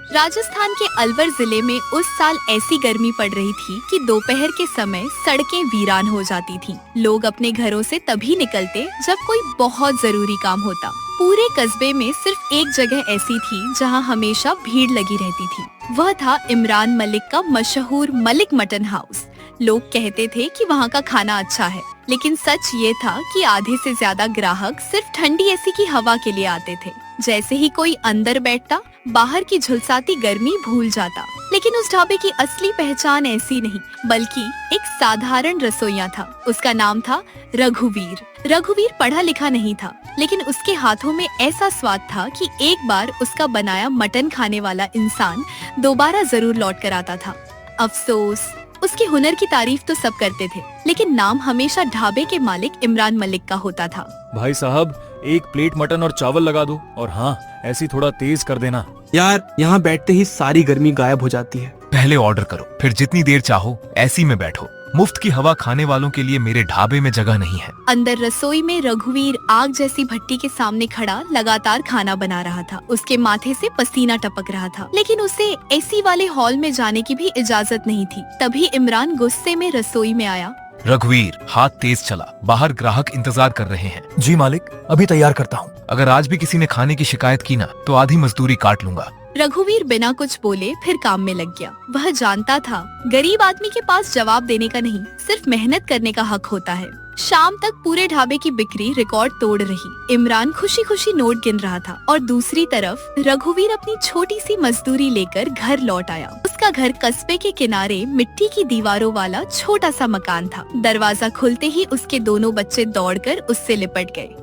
राजस्थान के अलवर जिले में उस साल ऐसी गर्मी पड़ रही थी कि दोपहर के समय सड़कें वीरान हो जाती थीं। लोग अपने घरों से तभी निकलते जब कोई बहुत जरूरी काम होता। पूरे कस्बे में सिर्फ एक जगह ऐसी थी जहां हमेशा भीड़ लगी रहती थी। वह था इमरान मलिक का मशहूर मलिक मटन हाउस। लोग कहते थे कि वहाँ का खाना अच्छा है, लेकिन सच ये था कि आधे से ज्यादा ग्राहक सिर्फ ठंडी एसी की हवा के लिए आते थे। जैसे ही कोई अंदर बैठता, बाहर की झुलसाती गर्मी भूल जाता। लेकिन उस ढाबे की असली पहचान ऐसी नहीं, बल्कि एक साधारण रसोइया था। उसका नाम था रघुवीर। रघुवीर पढ़ा लिखा नहीं था, लेकिन उसके हाथों में ऐसा स्वाद था कि एक बार उसका बनाया मटन खाने वाला इंसान दोबारा जरूर लौट कर आता था। अफसोस, उसके हुनर की तारीफ तो सब करते थे, लेकिन नाम हमेशा ढाबे के मालिक इमरान मलिक का होता था। भाई साहब, एक प्लेट मटन और चावल लगा दो, और हाँ, ऐसी थोड़ा तेज कर देना। यार, यहाँ बैठते ही सारी गर्मी गायब हो जाती है। पहले ऑर्डर करो, फिर जितनी देर चाहो ऐसी में बैठो। मुफ्त की हवा खाने वालों के लिए मेरे ढाबे में जगह नहीं है। अंदर रसोई में रघुवीर आग जैसी भट्टी के सामने खड़ा लगातार खाना बना रहा था। उसके माथे से पसीना टपक रहा था, लेकिन उसे एसी वाले हॉल में जाने की भी इजाजत नहीं थी। तभी इमरान गुस्से में रसोई में आया। रघुवीर, हाथ तेज चला, बाहर ग्राहक इंतजार कर रहे हैं। जी मालिक, अभी तैयार करता हूँ। अगर आज भी किसी ने खाने की शिकायत की ना, तो आधी मजदूरी काट लूंगा। रघुवीर बिना कुछ बोले फिर काम में लग गया। वह जानता था गरीब आदमी के पास जवाब देने का नहीं, सिर्फ मेहनत करने का हक होता है। शाम तक पूरे ढाबे की बिक्री रिकॉर्ड तोड़ रही। इमरान खुशी खुशी नोट गिन रहा था और दूसरी तरफ रघुवीर अपनी छोटी सी मजदूरी लेकर घर लौट आया। उसका घर कस्बे के किनारे मिट्टी की दीवारों वाला छोटा सा मकान था। दरवाजा खुलते ही उसके दोनों बच्चे दौड़कर उससे लिपट गए।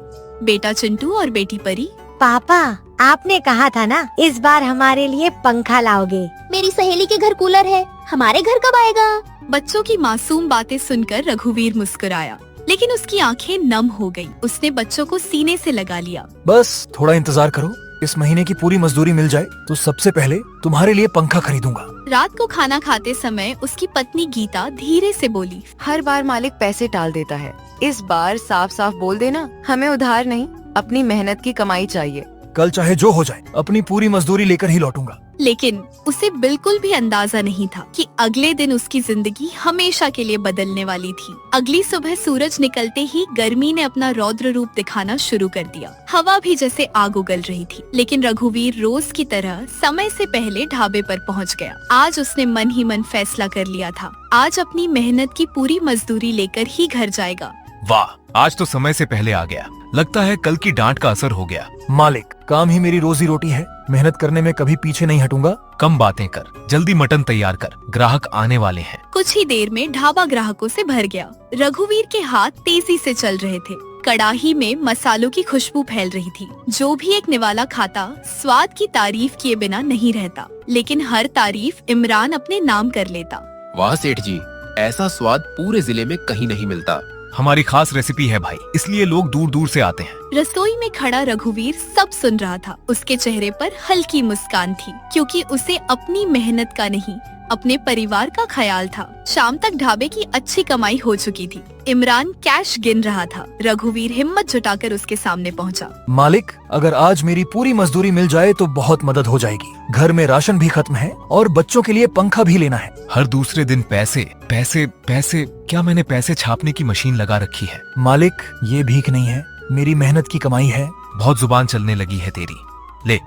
बेटा चिंटू और बेटी परी। पापा, आपने कहा था ना इस बार हमारे लिए पंखा लाओगे। मेरी सहेली के घर कूलर है, हमारे घर कब आएगा? बच्चों की मासूम बातें सुनकर रघुवीर मुस्कुराया, लेकिन उसकी आंखें नम हो गईं। उसने बच्चों को सीने से लगा लिया। बस थोड़ा इंतजार करो, इस महीने की पूरी मजदूरी मिल जाए तो सबसे पहले तुम्हारे लिए पंखा खरीदूंगा। रात को खाना खाते समय उसकी पत्नी गीता धीरे से बोली। हर बार मालिक पैसे टाल देता है, इस बार साफ साफ बोल देना, हमें उधार नहीं, अपनी मेहनत की कमाई चाहिए। कल चाहे जो हो जाए, अपनी पूरी मजदूरी लेकर ही लौटूंगा। लेकिन उसे बिल्कुल भी अंदाजा नहीं था कि अगले दिन उसकी जिंदगी हमेशा के लिए बदलने वाली थी। अगली सुबह सूरज निकलते ही गर्मी ने अपना रौद्र रूप दिखाना शुरू कर दिया। हवा भी जैसे आग उगल रही थी, लेकिन रघुवीर रोज की तरह समय से पहले ढाबे पर पहुंच गया। आज उसने मन ही मन फैसला कर लिया था, आज अपनी मेहनत की पूरी मजदूरी लेकर ही घर जाएगा। वाह, आज तो समय से पहले आ गया। लगता है कल की डांट का असर हो गया। मालिक, काम ही मेरी रोजी रोटी है, मेहनत करने में कभी पीछे नहीं हटूंगा। कम बातें कर, जल्दी मटन तैयार कर, ग्राहक आने वाले हैं। कुछ ही देर में ढाबा ग्राहकों से भर गया। रघुवीर के हाथ तेजी से चल रहे थे। कड़ाही में मसालों की खुशबू फैल रही थी। जो भी एक निवाला खाता स्वाद की तारीफ किए बिना नहीं रहता, लेकिन हर तारीफ इमरान अपने नाम कर लेता। वाह सेठ जी, ऐसा स्वाद पूरे जिले में कहीं नहीं मिलता। हमारी खास रेसिपी है भाई, इसलिए लोग दूर दूर से आते हैं। रसोई में खड़ा रघुवीर सब सुन रहा था। उसके चेहरे पर हल्की मुस्कान थी, क्योंकि उसे अपनी मेहनत का नहीं, अपने परिवार का ख्याल था। शाम तक ढाबे की अच्छी कमाई हो चुकी थी। इमरान कैश गिन रहा था। रघुवीर हिम्मत जुटाकर उसके सामने पहुंचा। मालिक, अगर आज मेरी पूरी मजदूरी मिल जाए तो बहुत मदद हो जाएगी। घर में राशन भी खत्म है और बच्चों के लिए पंखा भी लेना है। हर दूसरे दिन पैसे पैसे पैसे, क्या मैंने पैसे छापने की मशीन लगा रखी है? मालिक, ये भीख नहीं है, मेरी मेहनत की कमाई है। बहुत जुबान चलने लगी है तेरी। ले,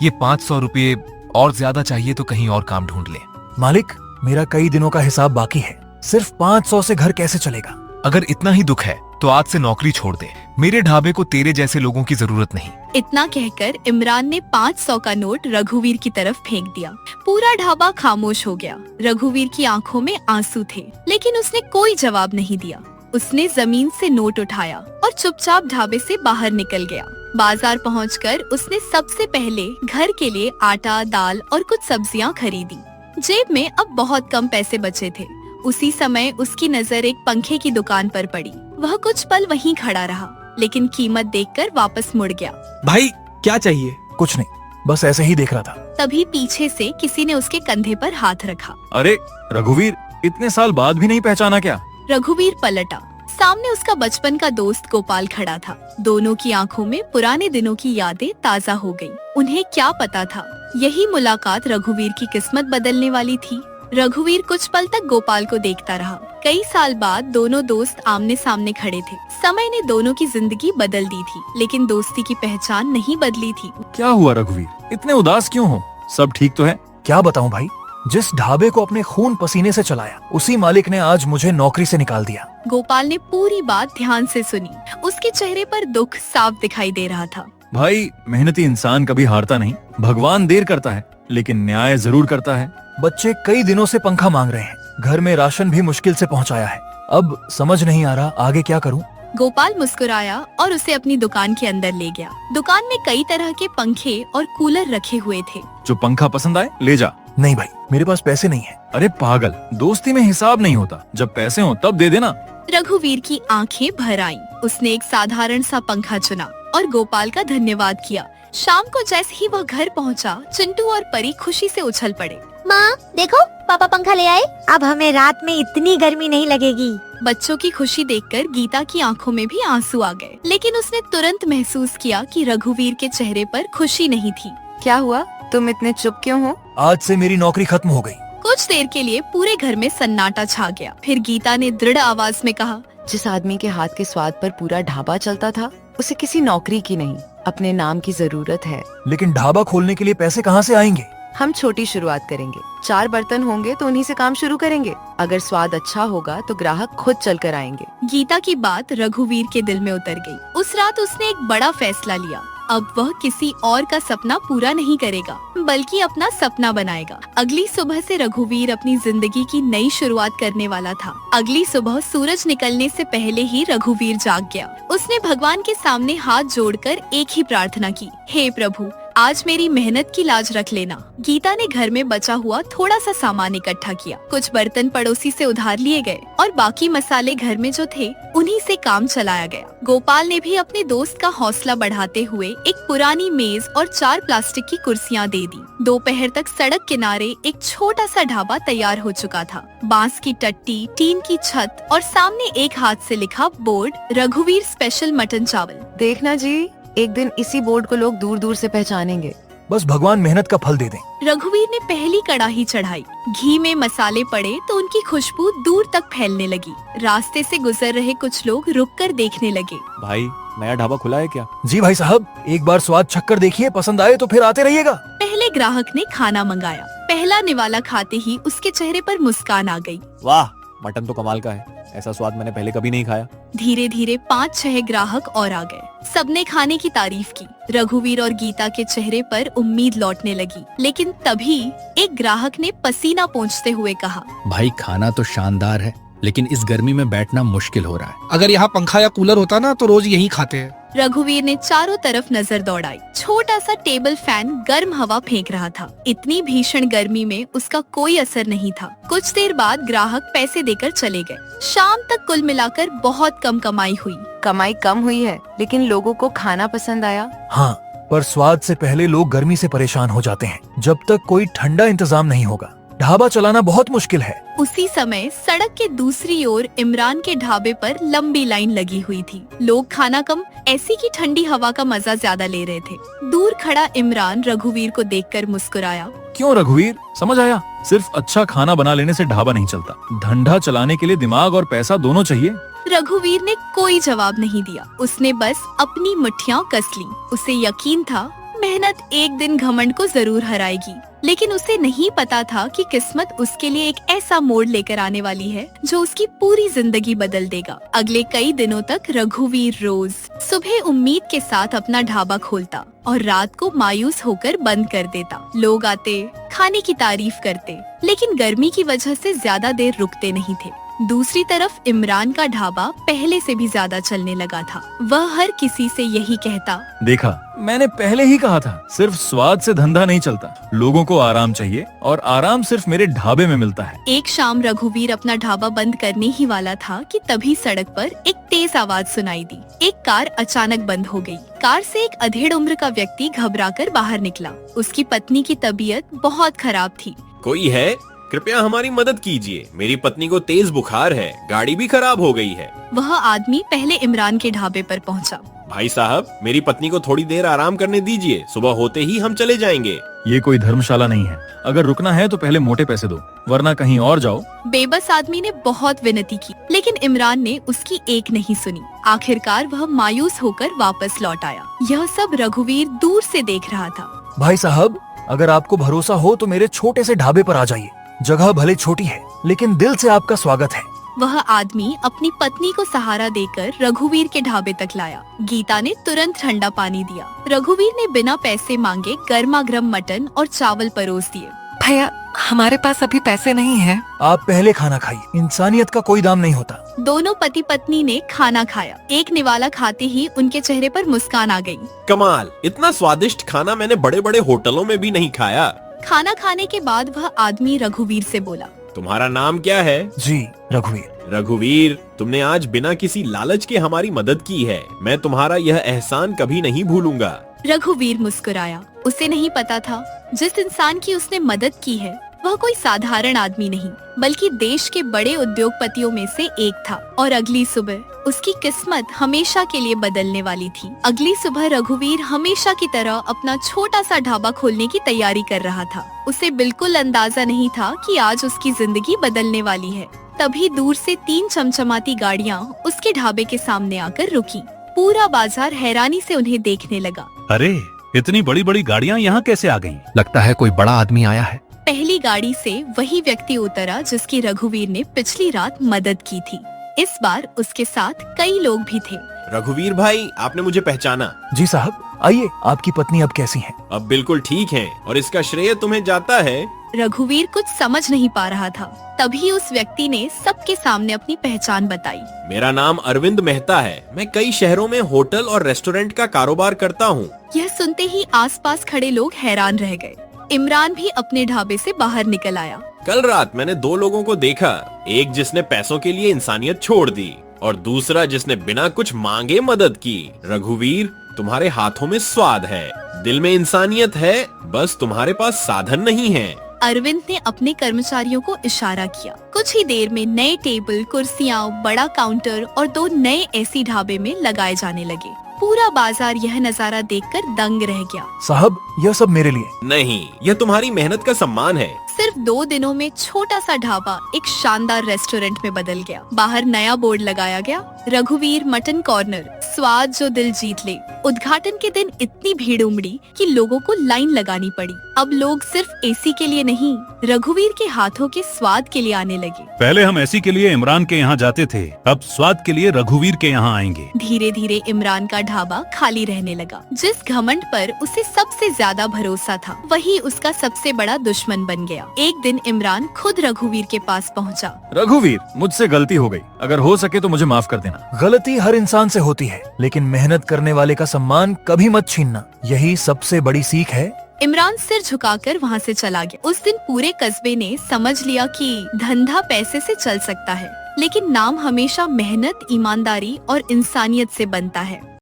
ये 500 रुपये, और ज्यादा चाहिए तो कहीं और काम ढूंढ ले। मालिक, मेरा कई दिनों का हिसाब बाकी है, सिर्फ 500 से घर कैसे चलेगा? अगर इतना ही दुख है तो आज से नौकरी छोड़ दे। मेरे ढाबे को तेरे जैसे लोगों की जरूरत नहीं। इतना कहकर इमरान ने 500 का नोट रघुवीर की तरफ फेंक दिया। पूरा ढाबा खामोश हो गया। रघुवीर की आंखों में आंसू थे, लेकिन उसने कोई जवाब नहीं दिया। उसने जमीन से नोट उठाया और चुपचाप ढाबे से बाहर निकल गया। बाजार पहुंचकर उसने सबसे पहले घर के लिए आटा, दाल और कुछ सब्जियां खरीदी। जेब में अब बहुत कम पैसे बचे थे। उसी समय उसकी नजर एक पंखे की दुकान पर पड़ी। वह कुछ पल वहीं खड़ा रहा, लेकिन कीमत देखकर वापस मुड़ गया। भाई, क्या चाहिए? कुछ नहीं, बस ऐसे ही देख रहा था। तभी पीछे से किसी ने उसके कंधे पर हाथ रखा। अरे रघुवीर, इतने साल बाद भी नहीं पहचाना क्या? रघुवीर पलटा। सामने उसका बचपन का दोस्त गोपाल खड़ा था। दोनों की आंखों में पुराने दिनों की यादें ताजा हो गईं। उन्हें क्या पता था यही मुलाकात रघुवीर की किस्मत बदलने वाली थी। रघुवीर कुछ पल तक गोपाल को देखता रहा। कई साल बाद दोनों दोस्त आमने सामने खड़े थे। समय ने दोनों की जिंदगी बदल दी थी, लेकिन दोस्ती की पहचान नहीं बदली थी। क्या हुआ रघुवीर, इतने उदास क्यों हो? सब ठीक तो है? क्या बताऊं भाई, जिस ढाबे को अपने खून पसीने से चलाया, उसी मालिक ने आज मुझे नौकरी से निकाल दिया। गोपाल ने पूरी बात ध्यान से सुनी। उसके चेहरे पर दुख साफ दिखाई दे रहा था। भाई, मेहनती इंसान कभी हारता नहीं। भगवान देर करता है, लेकिन न्याय जरूर करता है। बच्चे कई दिनों से पंखा मांग रहे हैं, घर में राशन भी मुश्किल से पहुंचाया है। अब समझ नहीं आ रहा आगे क्या करूं। गोपाल मुस्कुराया और उसे अपनी दुकान के अंदर ले गया। दुकान में कई तरह के पंखे और कूलर रखे हुए थे। जो पंखा पसंद आए ले जा। नहीं भाई, मेरे पास पैसे नहीं है। अरे पागल, दोस्ती में हिसाब नहीं होता, जब पैसे हो तब दे देना। रघुवीर की आंखें भर आईं। उसने एक साधारण सा पंखा चुना और गोपाल का धन्यवाद किया। शाम को जैसे ही वह घर पहुंचा, चिंटू और परी खुशी से उछल पड़े। माँ देखो, पापा पंखा ले आए। अब हमें रात में इतनी गर्मी नहीं लगेगी। बच्चों की खुशी देखकर गीता की आंखों में भी आंसू आ गए, लेकिन उसने तुरंत महसूस किया कि रघुवीर के चेहरे पर खुशी नहीं थी। क्या हुआ, तुम इतने चुप क्यों हो? आज से मेरी नौकरी खत्म हो गई। कुछ देर के लिए पूरे घर में सन्नाटा छा गया। फिर गीता ने दृढ़ आवाज में कहा, जिस आदमी के हाथ के स्वाद पर पूरा ढाबा चलता था, उसे किसी नौकरी की नहीं, अपने नाम की जरूरत है। लेकिन ढाबा खोलने के लिए पैसे कहाँ से आएंगे? हम छोटी शुरुआत करेंगे। 4 बर्तन होंगे तो उन्हीं से काम शुरू करेंगे। अगर स्वाद अच्छा होगा तो ग्राहक खुद चल कर आएंगे। गीता की बात रघुवीर के दिल में उतर गई। उस रात उसने एक बड़ा फैसला लिया। अब वह किसी और का सपना पूरा नहीं करेगा, बल्कि अपना सपना बनाएगा। अगली सुबह से रघुवीर अपनी जिंदगी की नई शुरुआत करने वाला था। अगली सुबह सूरज निकलने से पहले ही रघुवीर जाग गया। उसने भगवान के सामने हाथ जोड़कर एक ही प्रार्थना की, हे प्रभु, आज मेरी मेहनत की लाज रख लेना। गीता ने घर में बचा हुआ थोड़ा सा सामान इकट्ठा किया। कुछ बर्तन पड़ोसी से उधार लिए गए और बाकी मसाले घर में जो थे उन्हीं से काम चलाया गया। गोपाल ने भी अपने दोस्त का हौसला बढ़ाते हुए एक पुरानी मेज और 4 प्लास्टिक की कुर्सियां दे दी। दोपहर तक सड़क किनारे एक छोटा सा ढाबा तैयार हो चुका था। बांस की टट्टी, टीन की छत और सामने एक हाथ से लिखा बोर्ड, रघुवीर स्पेशल मटन चावल। देखना जी, एक दिन इसी बोर्ड को लोग दूर दूर से पहचानेंगे। बस भगवान मेहनत का फल दे दें। रघुवीर ने पहली कढ़ाई चढ़ाई। घी में मसाले पड़े तो उनकी खुशबू दूर तक फैलने लगी। रास्ते से गुजर रहे कुछ लोग रुककर देखने लगे। भाई, नया ढाबा खुला है क्या? जी भाई साहब, एक बार स्वाद चखकर देखिए, पसंद आए तो फिर आते रहिएगा। पहले ग्राहक ने खाना मंगाया। पहला निवाला खाते ही उसके चेहरे पर मुस्कान आ गई। वाह, मटन तो कमाल का है। ऐसा स्वाद मैंने पहले कभी नहीं खाया। धीरे धीरे 5-6 ग्राहक और आ गए। सबने खाने की तारीफ की। रघुवीर और गीता के चेहरे पर उम्मीद लौटने लगी। लेकिन तभी एक ग्राहक ने पसीना पोंछते हुए कहा, भाई खाना तो शानदार है, लेकिन इस गर्मी में बैठना मुश्किल हो रहा है। अगर यहाँ पंखा या कूलर होता ना तो रोज यही खाते हैं। रघुवीर ने चारों तरफ नजर दौड़ाई। छोटा सा टेबल फैन गर्म हवा फेंक रहा था। इतनी भीषण गर्मी में उसका कोई असर नहीं था। कुछ देर बाद ग्राहक पैसे देकर चले गए। शाम तक कुल मिलाकर बहुत कम कमाई हुई। कमाई कम हुई है, लेकिन लोगों को खाना पसंद आया। हाँ, पर स्वाद से पहले लोग गर्मी से परेशान हो जाते हैं। जब तक कोई ठंडा इंतजाम नहीं होगा, ढाबा चलाना बहुत मुश्किल है। उसी समय सड़क के दूसरी ओर इमरान के ढाबे पर लंबी लाइन लगी हुई थी। लोग खाना कम, ऐसी की ठंडी हवा का मजा ज्यादा ले रहे थे। दूर खड़ा इमरान रघुवीर को देखकर मुस्कुराया। क्यों रघुवीर, समझ आया? सिर्फ अच्छा खाना बना लेने से ढाबा नहीं चलता। धंधा चलाने के लिए दिमाग और पैसा दोनों चाहिए। रघुवीर ने कोई जवाब नहीं दिया। उसने बस अपनी मुट्ठियां कस ली। उसे यकीन था मेहनत एक दिन घमंड को जरूर हराएगी, लेकिन उसे नहीं पता था कि किस्मत उसके लिए एक ऐसा मोड़ लेकर आने वाली है जो उसकी पूरी जिंदगी बदल देगा। अगले कई दिनों तक रघुवीर रोज सुबह उम्मीद के साथ अपना ढाबा खोलता और रात को मायूस होकर बंद कर देता। लोग आते, खाने की तारीफ करते, लेकिन गर्मी की वजह से ज्यादा देर रुकते नहीं थे। दूसरी तरफ इमरान का ढाबा पहले से भी ज्यादा चलने लगा था। वह हर किसी से यही कहता, देखा, मैंने पहले ही कहा था, सिर्फ स्वाद से धंधा नहीं चलता। लोगों को आराम चाहिए और आराम सिर्फ मेरे ढाबे में मिलता है। एक शाम रघुवीर अपना ढाबा बंद करने ही वाला था कि तभी सड़क पर एक तेज आवाज सुनाई दी। एक कार अचानक बंद हो गई। कार से एक अधेड़ उम्र का व्यक्ति घबराकर बाहर निकला। उसकी पत्नी की तबीयत बहुत खराब थी। कोई है? कृपया हमारी मदद कीजिए। मेरी पत्नी को तेज बुखार है, गाड़ी भी खराब हो गई है। वह आदमी पहले इमरान के ढाबे पर पहुंचा। भाई साहब, मेरी पत्नी को थोड़ी देर आराम करने दीजिए, सुबह होते ही हम चले जाएंगे। ये कोई धर्मशाला नहीं है। अगर रुकना है तो पहले मोटे पैसे दो, वरना कहीं और जाओ। बेबस आदमी ने बहुत विनती की, लेकिन इमरान ने उसकी एक नहीं सुनी। आखिरकार वह मायूस होकर वापस लौट आया। यह सब रघुवीर दूर से देख रहा था। भाई साहब, अगर आपको भरोसा हो तो मेरे छोटे से ढाबे पर आ जाइए। जगह भले छोटी है, लेकिन दिल से आपका स्वागत है। वह आदमी अपनी पत्नी को सहारा देकर रघुवीर के ढाबे तक लाया। गीता ने तुरंत ठंडा पानी दिया। रघुवीर ने बिना पैसे मांगे गर्मा गर्म मटन और चावल परोस दिए। भैया, हमारे पास अभी पैसे नहीं है। आप पहले खाना खाइए, इंसानियत का कोई दाम नहीं होता। दोनों पति पत्नी ने खाना खाया। एक निवाला खाते ही उनके चेहरे पर मुस्कान आ गई। कमाल, इतना स्वादिष्ट खाना मैंने बड़े बड़े होटलों में भी नहीं खाया। खाना खाने के बाद वह आदमी रघुवीर से बोला, तुम्हारा नाम क्या है? जी, रघुवीर। रघुवीर, तुमने आज बिना किसी लालच के हमारी मदद की है। मैं तुम्हारा यह एहसान कभी नहीं भूलूंगा। रघुवीर मुस्कुराया। उसे नहीं पता था जिस इंसान की उसने मदद की है वह कोई साधारण आदमी नहीं, बल्कि देश के बड़े उद्योगपतियों में से एक था। और अगली सुबह उसकी किस्मत हमेशा के लिए बदलने वाली थी। अगली सुबह रघुवीर हमेशा की तरह अपना छोटा सा ढाबा खोलने की तैयारी कर रहा था। उसे बिल्कुल अंदाजा नहीं था कि आज उसकी जिंदगी बदलने वाली है। तभी दूर से 3 चमचमाती गाड़ियाँ उसके ढाबे के सामने आकर रुकी। पूरा बाजार हैरानी से उन्हें देखने लगा। अरे, इतनी बड़ी बड़ी गाड़ियाँ यहाँ कैसे आ गईं? लगता है कोई बड़ा आदमी आया है। पहली गाड़ी से वही व्यक्ति उतरा जिसकी रघुवीर ने पिछली रात मदद की थी। इस बार उसके साथ कई लोग भी थे। रघुवीर भाई, आपने मुझे पहचाना? जी साहब, आइए। आपकी पत्नी अब कैसी है? अब बिल्कुल ठीक है, और इसका श्रेय तुम्हें जाता है। रघुवीर कुछ समझ नहीं पा रहा था। तभी उस व्यक्ति ने सबके सामने अपनी पहचान बताई। मेरा नाम अरविंद मेहता है। मैं कई शहरों में होटल और रेस्टोरेंट का कारोबार करता हूँ। यह सुनते ही आसपास खड़े लोग हैरान रह गए। इमरान भी अपने ढाबे से बाहर निकल आया। कल रात मैंने 2 लोगों को देखा, एक जिसने पैसों के लिए इंसानियत छोड़ दी और दूसरा जिसने बिना कुछ मांगे मदद की। रघुवीर, तुम्हारे हाथों में स्वाद है, दिल में इंसानियत है, बस तुम्हारे पास साधन नहीं है। अरविंद ने अपने कर्मचारियों को इशारा किया। कुछ ही देर में नए टेबल, कुर्सियाँ, बड़ा काउंटर और 2 नए एसी ढाबे में लगाए जाने लगे। पूरा बाजार यह नजारा देखकर दंग रह गया। साहब, यह सब मेरे लिए नहीं, यह तुम्हारी मेहनत का सम्मान है। सिर्फ 2 दिनों में छोटा सा ढाबा एक शानदार रेस्टोरेंट में बदल गया। बाहर नया बोर्ड लगाया गया, रघुवीर मटन कॉर्नर, स्वाद जो दिल जीत ले। उद्घाटन के दिन इतनी भीड़ उमड़ी कि लोगों को लाइन लगानी पड़ी। अब लोग सिर्फ एसी के लिए नहीं, रघुवीर के हाथों के स्वाद के लिए आने लगे। पहले हम एसी के लिए इमरान के यहाँ जाते थे, अब स्वाद के लिए रघुवीर के यहाँ आएंगे। धीरे धीरे इमरान का ढाबा खाली रहने लगा। जिस घमंड पर उसे सबसे ज्यादा भरोसा था, वही उसका सबसे बड़ा दुश्मन बन गया। एक दिन इमरान खुद रघुवीर के पास पहुंचा। रघुवीर, मुझसे गलती हो गई। अगर हो सके तो मुझे माफ कर देना। गलती हर इंसान से होती है, लेकिन मेहनत करने वाले का सम्मान कभी मत छीनना। यही सबसे बड़ी सीख है। इमरान सिर झुकाकर वहाँ से चला गया। उस दिन पूरे कस्बे ने समझ लिया कि धंधा पैसे से चल सकता है, लेकिन नाम हमेशा मेहनत, ईमानदारी और इंसानियत से बनता है।